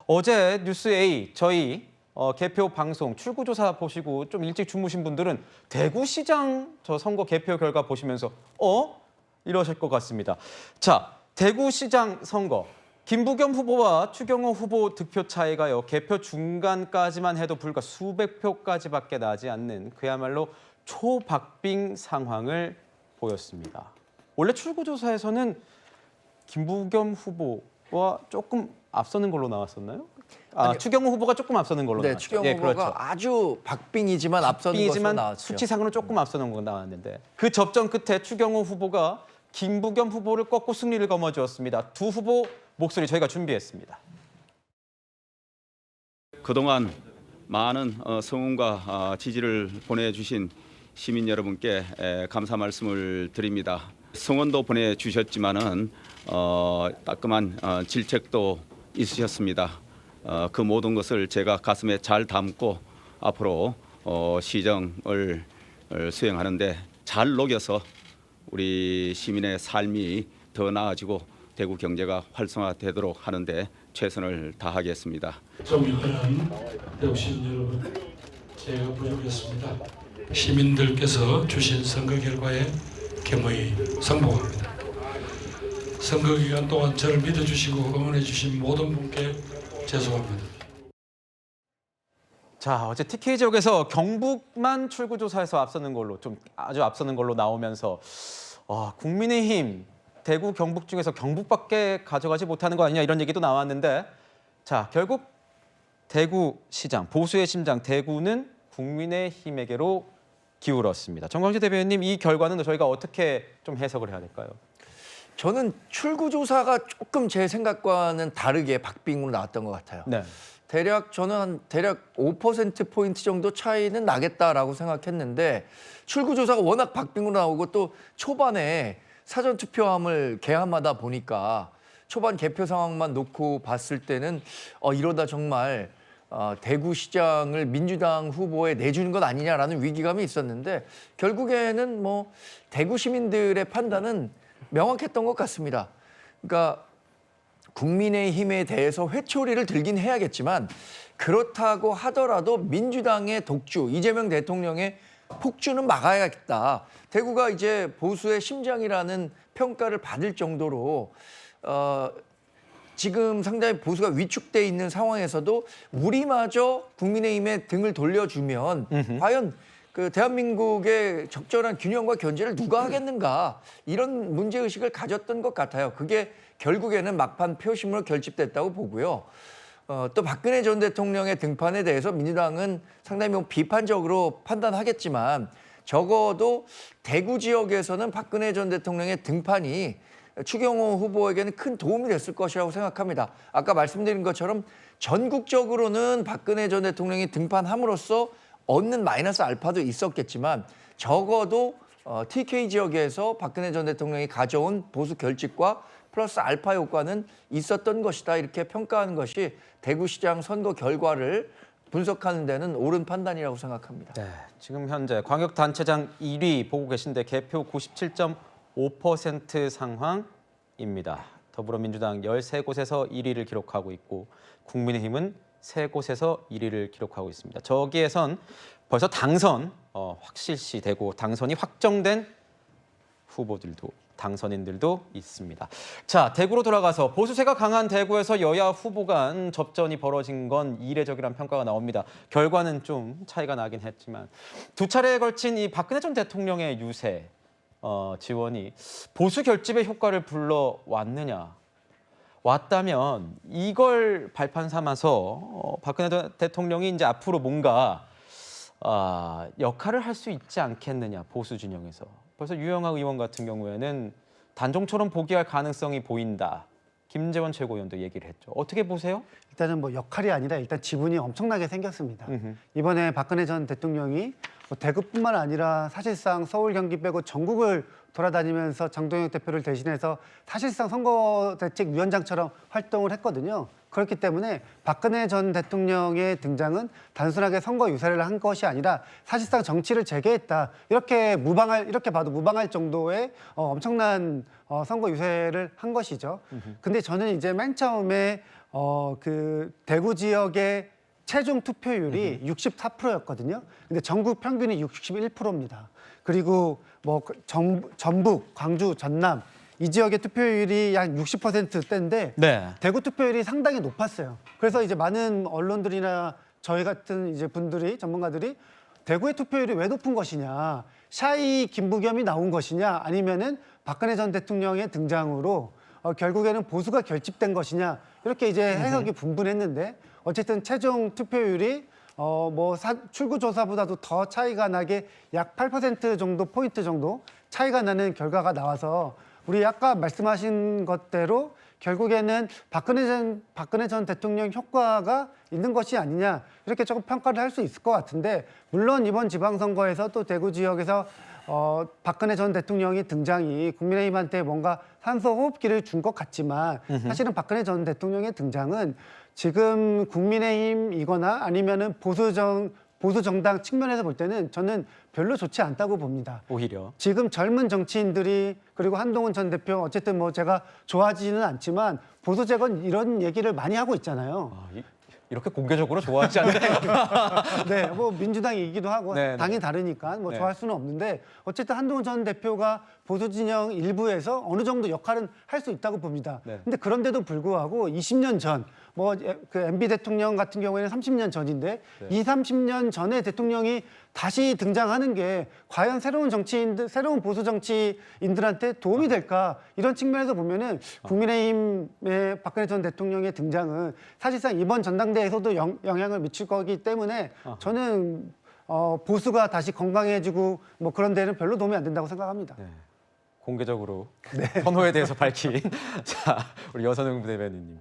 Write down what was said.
어제 뉴스 A 저희 개표 방송 출구조사 보시고 좀 일찍 주무신 분들은 대구시장 저 선거 개표 결과 보시면서 이러실 것 같습니다. 자, 대구시장 선거. 김부겸 후보와 추경호 후보 득표 차이가요. 개표 중간까지만 해도 불과 수백 표까지밖에 나지 않는 그야말로 초박빙 상황을 보였습니다. 원래 출구조사에서는 김부겸 후보와 조금 앞서는 걸로 나왔었나요? 아니, 추경호 후보가 조금 앞서는 걸로 나왔죠. 추경호 후보가 그렇죠. 아주 박빙이지만 앞서는 것으로 나왔죠. 수치상으로는 조금 앞서는 걸로 나왔는데 그 접전 끝에 추경호 후보가 김부겸 후보를 꺾고 승리를 거머쥐었습니다. 두 후보 목소리 저희가 준비했습니다. 그동안 많은 성원과 지지를 보내주신 시민 여러분께 감사 말씀을 드립니다. 성원도 보내주셨지만은 따끔한 질책도 있으셨습니다. 그 모든 것을 제가 가슴에 잘 담고 앞으로 시정을 수행하는데 잘 녹여서 우리 시민의 삶이 더 나아지고 대구 경제가 활성화되도록 하는데 최선을 다하겠습니다. 존경하는 대구 시민 여러분, 제가 부족했습니다. 시민들께서 주신 선거 결과에 겸허히 승복합니다. 선거 기간 동안 저를 믿어주시고 응원해 주신 모든 분께 죄송합니다. 자, 어제 TK 지역에서 경북만 출구조사에서 앞서는 걸로 아주 앞서는 걸로 나오면서 국민의힘 대구 경북 중에서 경북밖에 가져가지 못하는 거 아니냐 이런 얘기도 나왔는데 자, 결국 대구시장 보수의 심장 대구는 국민의힘에게로 기울었습니다. 정광재 대변인님, 이 결과는 저희가 어떻게 좀 해석을 해야 될까요? 저는 출구조사가 조금 제 생각과는 다르게 박빙으로 나왔던 것 같아요. 네. 저는 대략 5%포인트 정도 차이는 나겠다라고 생각했는데 출구조사가 워낙 박빙으로 나오고 또 초반에 사전투표함을 개함하다 보니까 초반 개표 상황만 놓고 봤을 때는 이러다 정말 대구시장을 민주당 후보에 내주는 것 아니냐라는 위기감이 있었는데 결국에는 뭐 대구 시민들의 판단은 명확했던 것 같습니다. 그러니까 국민의힘에 대해서 회초리를 들긴 해야겠지만 그렇다고 하더라도 민주당의 독주, 이재명 대통령의 폭주는 막아야겠다. 대구가 이제 보수의 심장이라는 평가를 받을 정도로 지금 상당히 보수가 위축돼 있는 상황에서도 우리마저 국민의힘에 등을 돌려주면 과연 그 대한민국의 적절한 균형과 견제를 누가 하겠는가 이런 문제의식을 가졌던 것 같아요. 그게 결국에는 막판 표심으로 결집됐다고 보고요. 또 박근혜 전 대통령의 등판에 대해서 민주당은 상당히 비판적으로 판단하겠지만 적어도 대구 지역에서는 박근혜 전 대통령의 등판이 추경호 후보에게는 큰 도움이 됐을 것이라고 생각합니다. 아까 말씀드린 것처럼 전국적으로는 박근혜 전 대통령이 등판함으로써 얻는 마이너스 알파도 있었겠지만 적어도 TK 지역에서 박근혜 전 대통령이 가져온 보수 결집과 플러스 알파 효과는 있었던 것이다. 이렇게 평가하는 것이 대구시장 선거 결과를 분석하는 데는 옳은 판단이라고 생각합니다. 네, 지금 현재 광역단체장 1위 보고 계신데 개표 97.5% 상황입니다. 더불어민주당 13곳에서 1위를 기록하고 있고 국민의힘은 3곳에서 1위를 기록하고 있습니다. 저기에선 벌써 당선 확실시 되고 당선이 확정된 후보들도 당선인들도 있습니다. 자, 대구로 돌아가서 보수세가 강한 대구에서 여야 후보 간 접전이 벌어진 건 이례적이란 평가가 나옵니다. 결과는 좀 차이가 나긴 했지만 두 차례에 걸친 이 박근혜 전 대통령의 유세 지원이 보수 결집의 효과를 불러왔느냐? 왔다면 이걸 발판 삼아서 박근혜 대통령이 이제 앞으로 뭔가 역할을 할 수 있지 않겠느냐, 보수 진영에서. 벌써 유영하 의원 같은 경우에는 단종처럼 복귀할 가능성이 보인다. 김재원 최고위원도 얘기를 했죠. 어떻게 보세요? 일단은 뭐 역할이 아니라 일단 지분이 엄청나게 생겼습니다. 이번에 박근혜 전 대통령이 대구뿐만 아니라 사실상 서울, 경기 빼고 전국을 돌아다니면서 장동혁 대표를 대신해서 사실상 선거대책위원장처럼 활동을 했거든요. 그렇기 때문에 박근혜 전 대통령의 등장은 단순하게 선거 유세를 한 것이 아니라 사실상 정치를 재개했다. 이렇게 봐도 무방할 정도의 엄청난 선거 유세를 한 것이죠. 근데 저는 이제 맨 처음에 그 대구 지역의 최종 투표율이 64%였거든요. 근데 전국 평균이 61%입니다. 그리고 뭐 전북, 광주, 전남 이 지역의 투표율이 약 60%대인데 네. 대구 투표율이 상당히 높았어요. 그래서 이제 많은 언론들이나 저희 같은 이제 분들이 전문가들이 대구의 투표율이 왜 높은 것이냐, 샤이 김부겸이 나온 것이냐, 아니면은 박근혜 전 대통령의 등장으로 결국에는 보수가 결집된 것이냐 이렇게 이제 해석이 분분했는데 어쨌든 최종 투표율이 출구조사보다도 더 차이가 나게 약 8% 정도 포인트 정도 차이가 나는 결과가 나와서 우리 아까 말씀하신 것대로 결국에는 박근혜 전 대통령 효과가 있는 것이 아니냐 이렇게 조금 평가를 할 수 있을 것 같은데 물론 이번 지방선거에서 또 대구 지역에서 박근혜 전 대통령의 등장이 국민의힘한테 뭔가 산소 호흡기를 준 것 같지만 사실은 박근혜 전 대통령의 등장은 지금 국민의힘이거나 아니면은 보수 정당 측면에서 볼 때는 저는 별로 좋지 않다고 봅니다. 오히려. 지금 젊은 정치인들이 그리고 한동훈 전 대표 어쨌든 뭐 제가 좋아하지는 않지만 보수 재건 이런 얘기를 많이 하고 있잖아요. 이렇게 공개적으로 좋아하지 않나요? 네, 뭐 민주당이기도 하고 네, 네. 당이 다르니까 뭐 네. 좋아할 수는 없는데 어쨌든 한동훈 전 대표가 보수 진영 일부에서 어느 정도 역할은 할 수 있다고 봅니다. 네. 근데 그런데도 불구하고 20년 전 뭐 그 MB 대통령 같은 경우에는 30년 전인데 네. 30년 전에 대통령이 다시 등장하는 게 과연 새로운 정치인들, 새로운 보수 정치인들한테 도움이 될까 이런 측면에서 보면은 국민의힘의 박근혜 전 대통령의 등장은 사실상 이번 전당대회에서도 영향을 미칠 거기 때문에 저는 보수가 다시 건강해지고 뭐 그런 데는 별로 도움이 안 된다고 생각합니다. 네. 공개적으로 선호에 대해서 밝힌 자 우리 여선영 대변인님.